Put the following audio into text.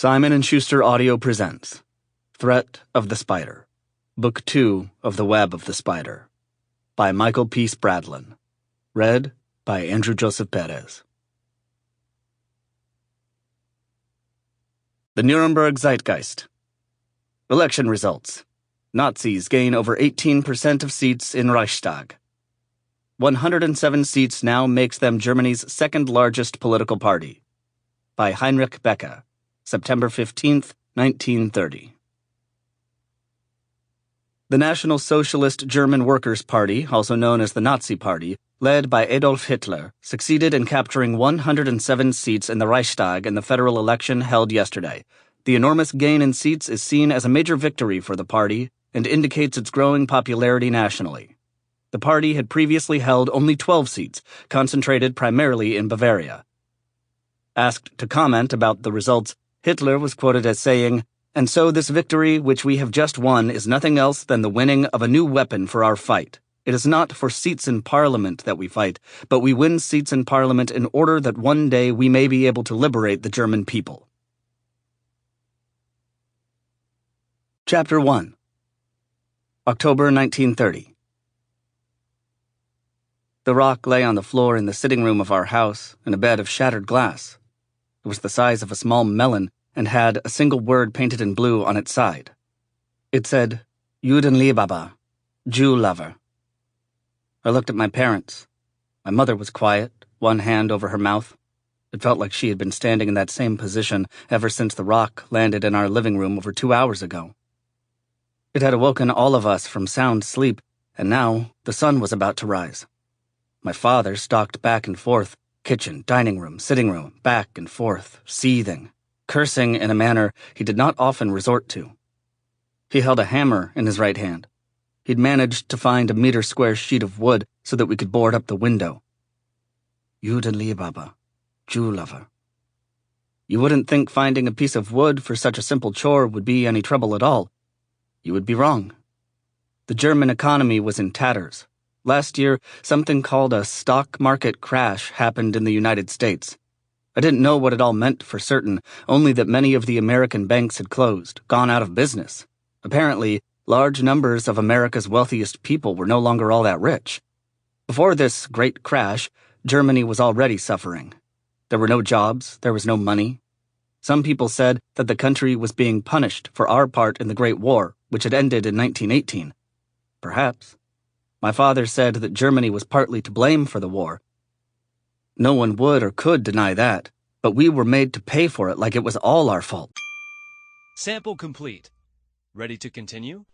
Simon & Schuster Audio presents Threat of the Spider, Book 2 of The Web of the Spider, by Michael P. Spradlin. Read by Andrew Joseph Perez. The Nuremberg Zeitgeist. Election results. Nazis gain over 18% of seats in Reichstag. 107 seats now makes them Germany's second largest political party. By Heinrich Becker. September 15th, 1930. The National Socialist German Workers' Party, also known as the Nazi Party, led by Adolf Hitler, succeeded in capturing 107 seats in the Reichstag in the federal election held yesterday. The enormous gain in seats is seen as a major victory for the party and indicates its growing popularity nationally. The party had previously held only 12 seats, concentrated primarily in Bavaria. Asked to comment about the results, Hitler was quoted as saying, "And so this victory which we have just won is nothing else than the winning of a new weapon for our fight. It is not for seats in Parliament that we fight, but we win seats in Parliament in order that one day we may be able to liberate the German people." Chapter 1. October 1930. The rock lay on the floor in the sitting room of our house in a bed of shattered glass. It was the size of a small melon and had a single word painted in blue on its side. It said, Judenliebhaber, Jew lover. I looked at my parents. My mother was quiet, one hand over her mouth. It felt like she had been standing in that same position ever since the rock landed in our living room over 2 hours ago. It had awoken all of us from sound sleep, and now the sun was about to rise. My father stalked back and forth, kitchen, dining room, sitting room, back and forth, seething, cursing in a manner he did not often resort to. He held a hammer in his right hand. He'd managed to find a meter-square sheet of wood so that we could board up the window. Judenliebhaber, Jew lover. You wouldn't think finding a piece of wood for such a simple chore would be any trouble at all. You would be wrong. The German economy was in tatters. Last year, something called a stock market crash happened in the United States. I didn't know what it all meant for certain, only that many of the American banks had closed, gone out of business. Apparently, large numbers of America's wealthiest people were no longer all that rich. Before this great crash, Germany was already suffering. There were no jobs, there was no money. Some people said that the country was being punished for our part in the Great War, which had ended in 1918. Perhaps. My father said that Germany was partly to blame for the war. No one would or could deny that, but we were made to pay for it like it was all our fault. Sample complete. Ready to continue?